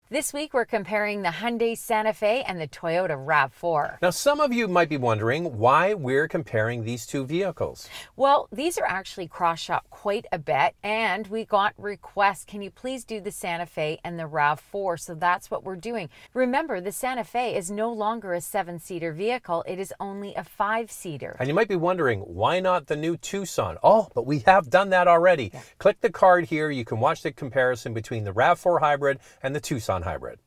This week, we're comparing the Hyundai Santa Fe and the Toyota RAV4. Now, some of you might be wondering why we're comparing these two vehicles. Well, these are actually cross-shopped quite a bit, and we got requests, can you please do the Santa Fe and the RAV4? So that's what we're doing. Remember, the Santa Fe is no longer a 7-seater vehicle. It is only a 5-seater. And you might be wondering, why not the new Tucson? Oh, but we have done that already. Yeah. Click the card here. You can watch the comparison between the RAV4 hybrid and the Tucson hybrid.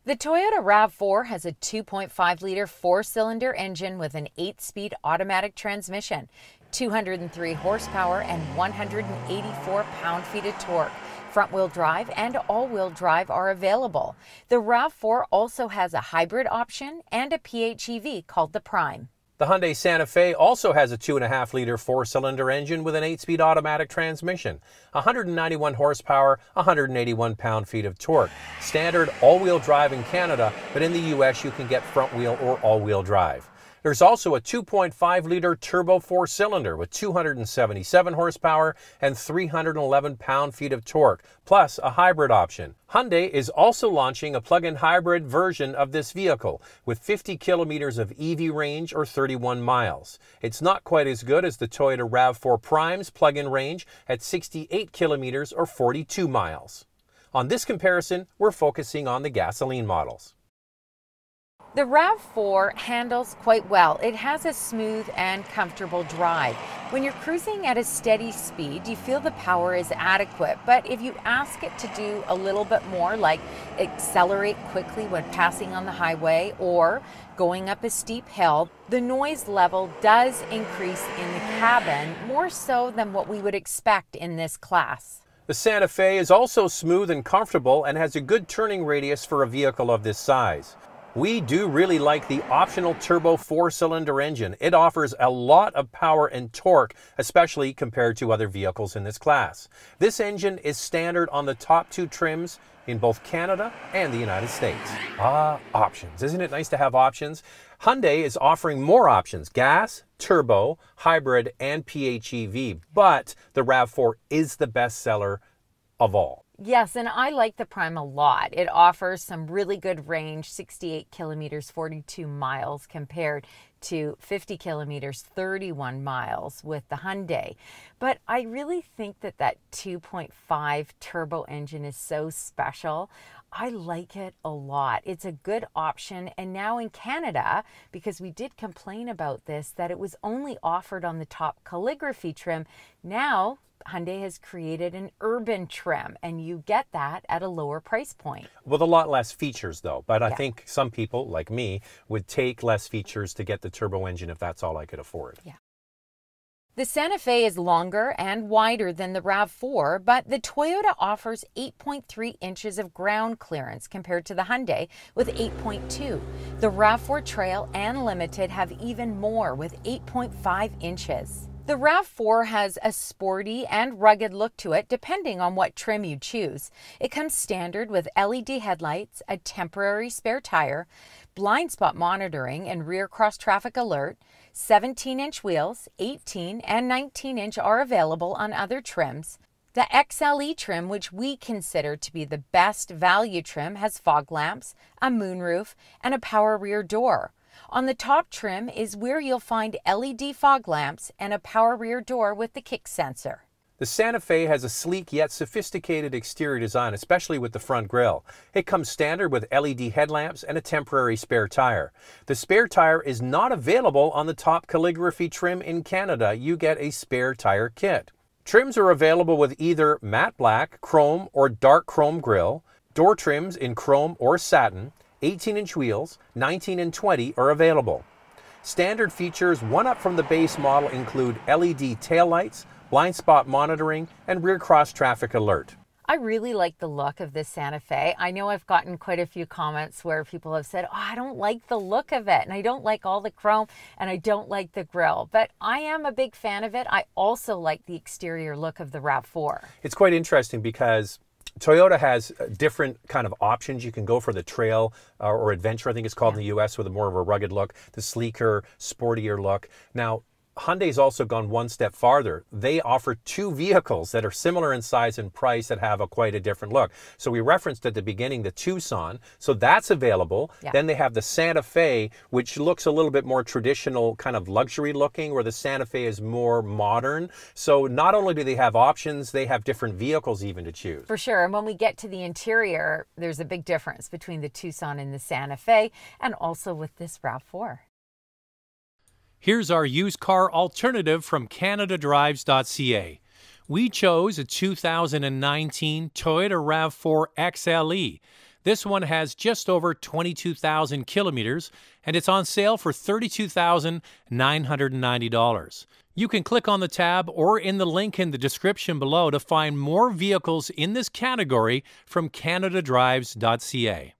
The Toyota RAV4 has a 2.5-liter 4-cylinder engine with an 8-speed automatic transmission, 203 horsepower and 184 pound-feet of torque. Front-wheel drive and all-wheel drive are available. The RAV4 also has a hybrid option and a PHEV called the Prime. The Hyundai Santa Fe also has a 2.5-liter 4-cylinder engine with an 8-speed automatic transmission, 191 horsepower, 181 pound-feet of torque. Standard all-wheel drive in Canada, but in the US you can get front-wheel or all-wheel drive. There's also a 2.5-liter turbo 4-cylinder with 277 horsepower and 311 pound-feet of torque, plus a hybrid option. Hyundai is also launching a plug-in hybrid version of this vehicle with 50 kilometers of EV range or 31 miles. It's not quite as good as the Toyota RAV4 Prime's plug-in range at 68 kilometers or 42 miles. On this comparison, we're focusing on the gasoline models. The RAV4 handles quite well. It has a smooth and comfortable drive. When you're cruising at a steady speed, you feel the power is adequate. But if you ask it to do a little bit more, like accelerate quickly when passing on the highway or going up a steep hill, the noise level does increase in the cabin, more so than what we would expect in this class. The Santa Fe is also smooth and comfortable and has a good turning radius for a vehicle of this size. We do really like the optional turbo 4-cylinder engine. It offers a lot of power and torque, especially compared to other vehicles in this class. This engine is standard on the top two trims in both Canada and the United States. Options. Isn't it nice to have options? Hyundai is offering more options: gas, turbo, hybrid, and PHEV, but the RAV4 is the best seller of all. Yes, and I like the Prime a lot. It offers some really good range, 68 kilometers, 42 miles, compared to 50 kilometers, 31 miles with the Hyundai. But I really think that 2.5 turbo engine is so special. I like it a lot. It's a good option. And now in Canada, because we did complain about this, that it was only offered on the top Calligraphy trim, now Hyundai has created an urban trim, and you get that at a lower price point. With a lot less features, though. But I think some people, like me, would take less features to get the turbo engine if that's all I could afford. Yeah. The Santa Fe is longer and wider than the RAV4, but the Toyota offers 8.3 inches of ground clearance compared to the Hyundai with 8.2. The RAV4 Trail and Limited have even more with 8.5 inches. The RAV4 has a sporty and rugged look to it, depending on what trim you choose. It comes standard with LED headlights, a temporary spare tire, blind spot monitoring and rear cross-traffic alert. 17-inch wheels, 18 and 19-inch are available on other trims. The XLE trim, which we consider to be the best value trim, has fog lamps, a moonroof, and a power rear door. On the top trim is where you'll find LED fog lamps and a power rear door with the kick sensor. The Santa Fe has a sleek yet sophisticated exterior design, especially with the front grille. It comes standard with LED headlamps and a temporary spare tire. The spare tire is not available on the top Calligraphy trim in Canada. You get a spare tire kit. Trims are available with either matte black, chrome, or dark chrome grille. Door trims in chrome or satin. 18-inch wheels, 19 and 20 are available. Standard features, one up from the base model, include LED taillights, blind spot monitoring, and rear cross traffic alert. I really like the look of this Santa Fe. I know I've gotten quite a few comments where people have said, I don't like the look of it, and I don't like all the chrome, and I don't like the grille. But I am a big fan of it. I also like the exterior look of the RAV4. It's quite interesting because Toyota has different kind of options. You can go for the trail or adventure, I think it's called in the US, with a more of a rugged look, the sleeker, sportier look. Now, Hyundai's also gone one step farther. They offer two vehicles that are similar in size and price that have quite a different look. So we referenced at the beginning the Tucson, so that's available. Yeah. Then they have the Santa Fe, which looks a little bit more traditional, kind of luxury looking, where the Santa Fe is more modern. So not only do they have options, they have different vehicles even to choose. For sure. And when we get to the interior, there's a big difference between the Tucson and the Santa Fe, and also with this RAV4. Here's our used car alternative from CanadaDrives.ca. We chose a 2019 Toyota RAV4 XLE. This one has just over 22,000 kilometers, and it's on sale for $32,990. You can click on the tab or in the link in the description below to find more vehicles in this category from CanadaDrives.ca.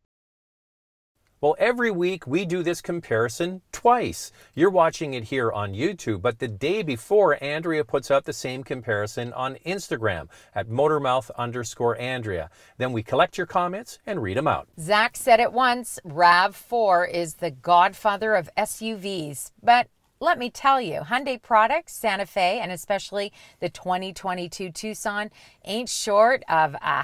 Well, every week we do this comparison twice. You're watching it here on YouTube, but the day before, Andrea puts out the same comparison on Instagram at Motormouth_Andrea. Then we collect your comments and read them out. Zach said it once, RAV4 is the godfather of SUVs, but let me tell you, Hyundai products, Santa Fe, and especially the 2022 Tucson, ain't short of a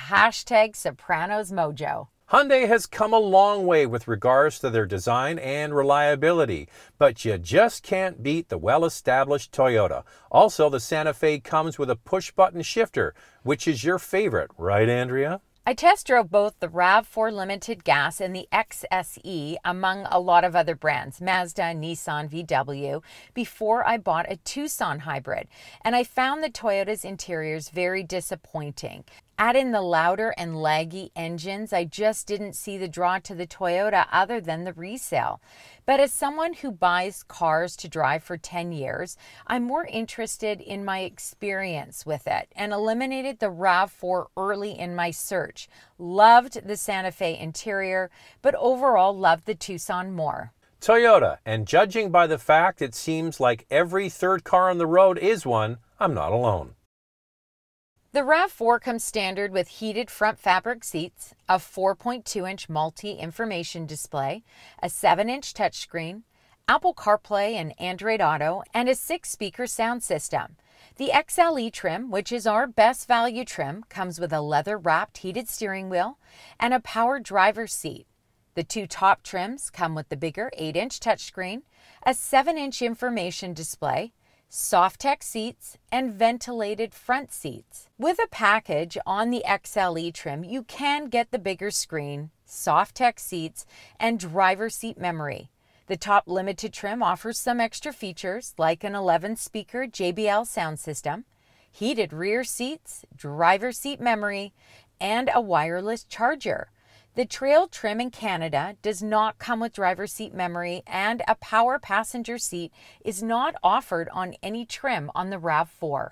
#Sopranos mojo. Hyundai has come a long way with regards to their design and reliability, but you just can't beat the well-established Toyota. Also, the Santa Fe comes with a push-button shifter, which is your favorite, right, Andrea? I test drove both the RAV4 Limited Gas and the XSE, among a lot of other brands, Mazda, Nissan, VW, before I bought a Tucson hybrid, and I found the Toyota's interiors very disappointing. Add in the louder and laggy engines, I just didn't see the draw to the Toyota other than the resale. But as someone who buys cars to drive for 10 years, I'm more interested in my experience with it and eliminated the RAV4 early in my search. Loved the Santa Fe interior, but overall loved the Tucson more. Toyota, and judging by the fact it seems like every third car on the road is one, I'm not alone. The RAV4 comes standard with heated front fabric seats, a 4.2-inch multi-information display, a 7-inch touchscreen, Apple CarPlay and Android Auto, and a 6-speaker sound system. The XLE trim, which is our best value trim, comes with a leather-wrapped heated steering wheel and a power driver's seat. The two top trims come with the bigger 8-inch touchscreen, a 7-inch information display, Softtex seats, and ventilated front seats. With a package on the XLE trim, you can get the bigger screen, Softtex seats, and driver seat memory. The top limited trim offers some extra features like an 11-speaker JBL sound system, heated rear seats, driver seat memory, and a wireless charger. The trail trim in Canada does not come with driver seat memory, and a power passenger seat is not offered on any trim on the RAV4.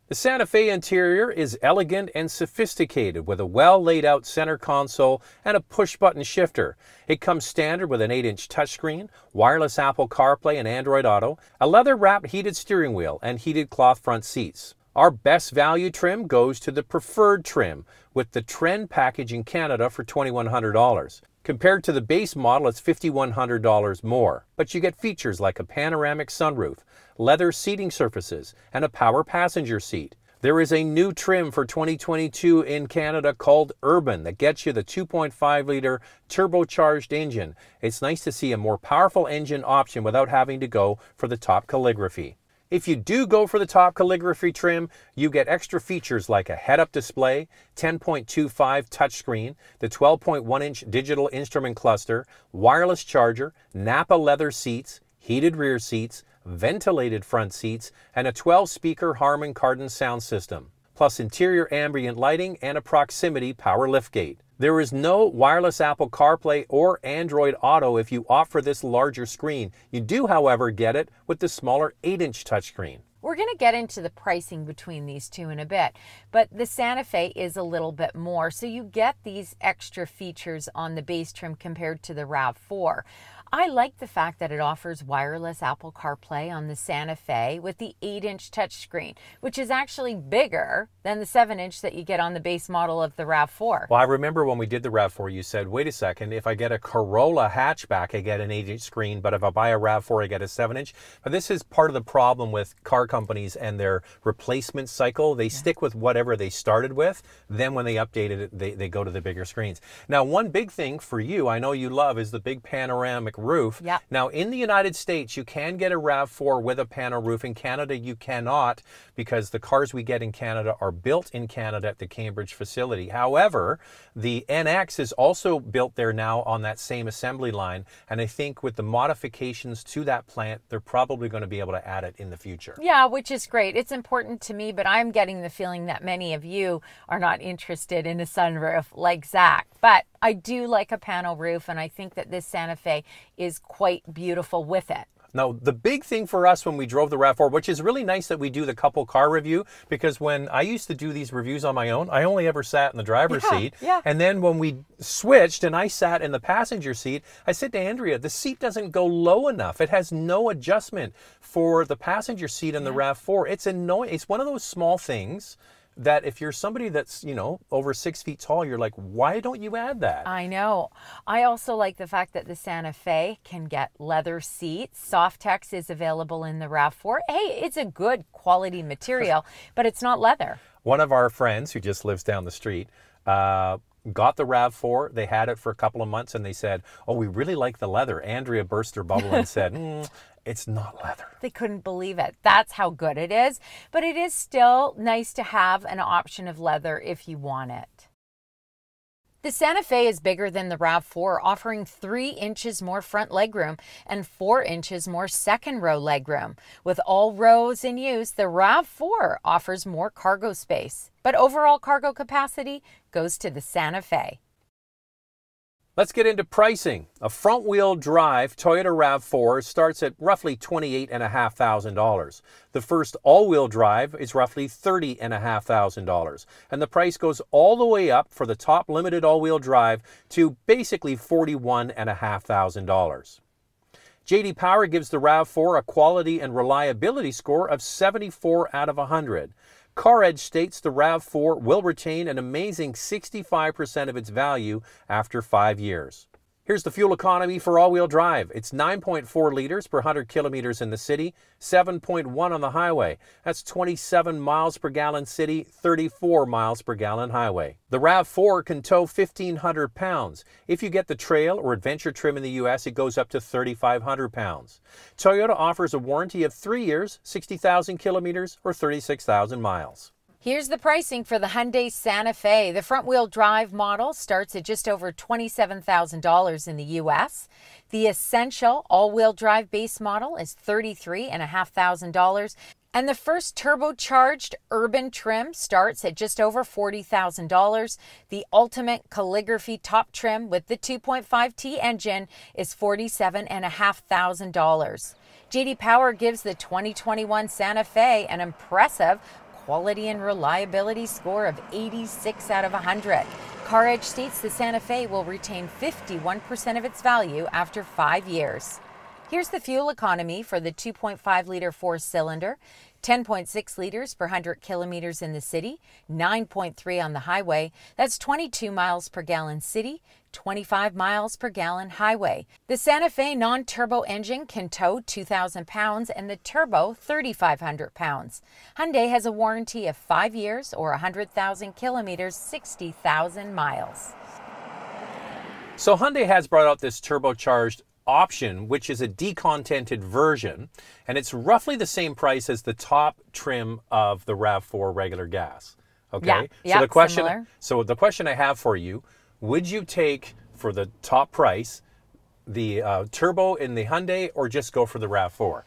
The Santa Fe interior is elegant and sophisticated with a well laid out center console and a push button shifter. It comes standard with an 8-inch touchscreen, wireless Apple CarPlay and Android Auto, a leather wrapped heated steering wheel, and heated cloth front seats. Our best value trim goes to the preferred trim with the Trend package in Canada for $2,100. Compared to the base model, it's $5,100 more, but you get features like a panoramic sunroof, leather seating surfaces, and a power passenger seat. There is a new trim for 2022 in Canada called Urban that gets you the 2.5-liter turbocharged engine. It's nice to see a more powerful engine option without having to go for the top Calligraphy. If you do go for the top Calligraphy trim, you get extra features like a head-up display, 10.25 touchscreen, the 12.1-inch digital instrument cluster, wireless charger, Nappa leather seats, heated rear seats, ventilated front seats, and a 12-speaker Harman Kardon sound system, plus interior ambient lighting and a proximity power liftgate. There is no wireless Apple CarPlay or Android Auto if you opt for this larger screen. You do, however, get it with the smaller 8-inch touchscreen. We're going to get into the pricing between these two in a bit, but the Santa Fe is a little bit more, so you get these extra features on the base trim compared to the RAV4. I like the fact that it offers wireless Apple CarPlay on the Santa Fe with the 8-inch touchscreen, which is actually bigger than the 7-inch that you get on the base model of the RAV4. Well, I remember when we did the RAV4, you said, wait a second, if I get a Corolla hatchback, I get an 8-inch screen, but if I buy a RAV4, I get a 7-inch. But this is part of the problem with car companies and their replacement cycle. They stick with whatever they started with. Then when they update it, they go to the bigger screens. Now, one big thing for you, I know you love, is the big panoramic roof. Yeah. Now, in the United States, you can get a RAV4 with a pano roof. In Canada, you cannot, because the cars we get in Canada are built in Canada at the Cambridge facility. However, the NX is also built there now on that same assembly line, and I think with the modifications to that plant, they're probably going to be able to add it in the future. Yeah, which is great. It's important to me, but I'm getting the feeling that many of you are not interested in a sunroof like Zach. But I do like a panel roof, and I think that this Santa Fe is quite beautiful with it. Now, the big thing for us when we drove the RAV4, which is really nice that we do the couple car review, because when I used to do these reviews on my own, I only ever sat in the driver's seat. Yeah. And then when we switched and I sat in the passenger seat, I said to Andrea, the seat doesn't go low enough. It has no adjustment for the passenger seat in the RAV4. It's annoying. It's one of those small things that if you're somebody that's, you know, over 6 feet tall, you're like, why don't you add that? I know. I also like the fact that the Santa Fe can get leather seats. Softex is available in the RAV4. Hey, it's a good quality material, but it's not leather. One of our friends who just lives down the street got the RAV4. They had it for a couple of months and they said, oh, we really like the leather. Andrea burst her bubble and said, it's not leather. They couldn't believe it. That's how good it is. But it is still nice to have an option of leather if you want it. The Santa Fe is bigger than the RAV4, offering 3 inches more front legroom and 4 inches more second row legroom. With all rows in use, the RAV4 offers more cargo space, but overall cargo capacity goes to the Santa Fe. Let's get into pricing. A front-wheel drive Toyota RAV4 starts at roughly $28,500. The first all-wheel drive is roughly $30,500. And the price goes all the way up for the top limited all-wheel drive to basically $41,500. J.D. Power gives the RAV4 a quality and reliability score of 74 out of 100. CarEdge states the RAV4 will retain an amazing 65% of its value after 5 years. Here's the fuel economy for all-wheel drive. It's 9.4 liters per 100 kilometers in the city, 7.1 on the highway. That's 27 miles per gallon city, 34 miles per gallon highway. The RAV4 can tow 1,500 pounds. If you get the trail or adventure trim in the U.S., it goes up to 3,500 pounds. Toyota offers a warranty of 3 years, 60,000 kilometers, or 36,000 miles. Here's the pricing for the Hyundai Santa Fe. The front-wheel drive model starts at just over $27,000 in the U.S. The Essential all-wheel drive base model is $33,500. And the first turbocharged urban trim starts at just over $40,000. The ultimate Calligraphy top trim with the 2.5T engine is $47,500. J.D. Power gives the 2021 Santa Fe an impressive quality and reliability score of 86 out of 100. CarEdge states the Santa Fe will retain 51% of its value after 5 years. Here's the fuel economy for the 2.5-liter 4-cylinder. 10.6 liters per 100 kilometers in the city, 9.3 on the highway. That's 22 miles per gallon city, 25 miles per gallon highway. The Santa Fe non-turbo engine can tow 2,000 pounds and the turbo 3,500 pounds. Hyundai has a warranty of 5 years or 100,000 kilometers, 60,000 miles. So Hyundai has brought out this turbocharged option, which is a decontented version, and it's roughly the same price as the top trim of the RAV4 regular gas. Okay, yeah, the question, similar. So the question I have for you: would you take for the top price the turbo in the Hyundai, or just go for the RAV4?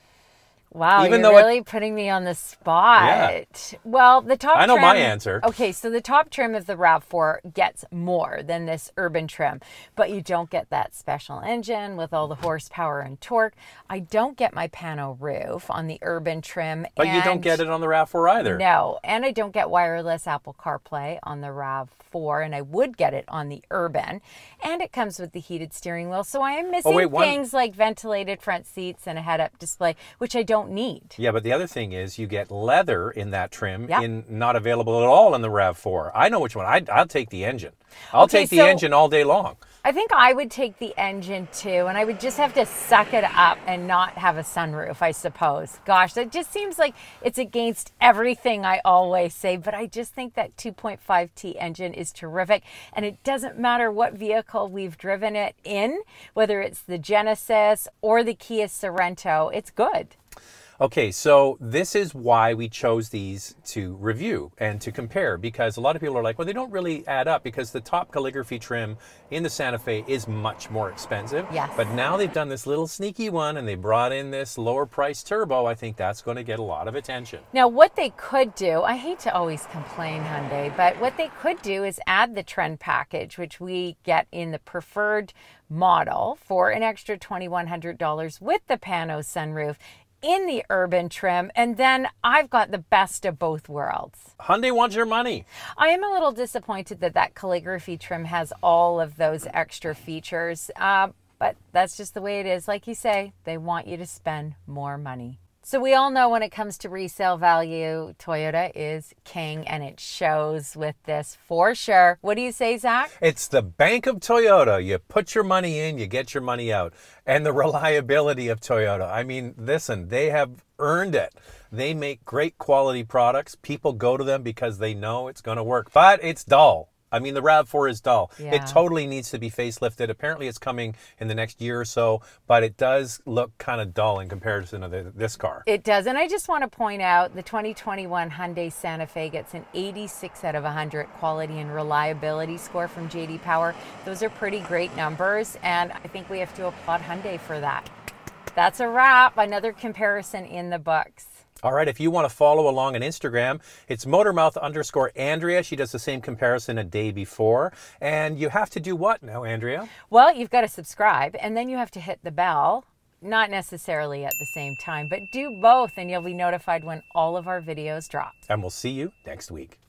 Wow, Even you're though really putting me on the spot. Yeah. Well, the top I know trim, my answer. Okay, so the top trim of the RAV4 gets more than this urban trim, but you don't get that special engine with all the horsepower and torque. I don't get my pano roof on the urban trim. But you don't get it on the RAV4 either. No, and I don't get wireless Apple CarPlay on the RAV4, and I would get it on the urban. And it comes with the heated steering wheel, so I am missing things like ventilated front seats and a head-up display, which I don't need. Yeah, but the other thing is you get leather in that trim, not available at all in the RAV4. I know which one. I'll take the engine. I'll take the engine all day long. I think I would take the engine too, and I would just have to suck it up and not have a sunroof, I suppose. Gosh, that just seems like it's against everything I always say, but I just think that 2.5T engine is terrific, and it doesn't matter what vehicle we've driven it in, whether it's the Genesis or the Kia Sorento, it's good. Okay, so this is why we chose these to review and to compare, because a lot of people are like, well, they don't really add up because the top calligraphy trim in the Santa Fe is much more expensive. Yes. But now they've done this little sneaky one and they brought in this lower price turbo. I think that's going to get a lot of attention. Now, what they could do, I hate to always complain, Hyundai, but what they could do is add the Trend package, which we get in the preferred model for an extra $2,100 with the pano sunroof in the urban trim, and then I've got the best of both worlds. Hyundai wants your money. I am a little disappointed that that calligraphy trim has all of those extra features, but that's just the way it is. Like you say, they want you to spend more money. So we all know when it comes to resale value, Toyota is king, and it shows with this for sure. What do you say, Zach? It's the bank of Toyota. You put your money in, you get your money out. And the reliability of Toyota. I mean, listen, they have earned it. They make great quality products. People go to them because they know it's going to work. But it's dull. I mean, the RAV4 is dull. Yeah. It totally needs to be facelifted. Apparently, it's coming in the next year or so, but it does look kind of dull in comparison to this car. It does, and I just want to point out the 2021 Hyundai Santa Fe gets an 86 out of 100 quality and reliability score from J.D. Power. Those are pretty great numbers, and I think we have to applaud Hyundai for that. That's a wrap. Another comparison in the books. All right, if you want to follow along on Instagram, it's Motormouth_Andrea. She does the same comparison a day before. And you have to do what now, Andrea? Well, you've got to subscribe, and then you have to hit the bell. Not necessarily at the same time, but do both, and you'll be notified when all of our videos drop. And we'll see you next week.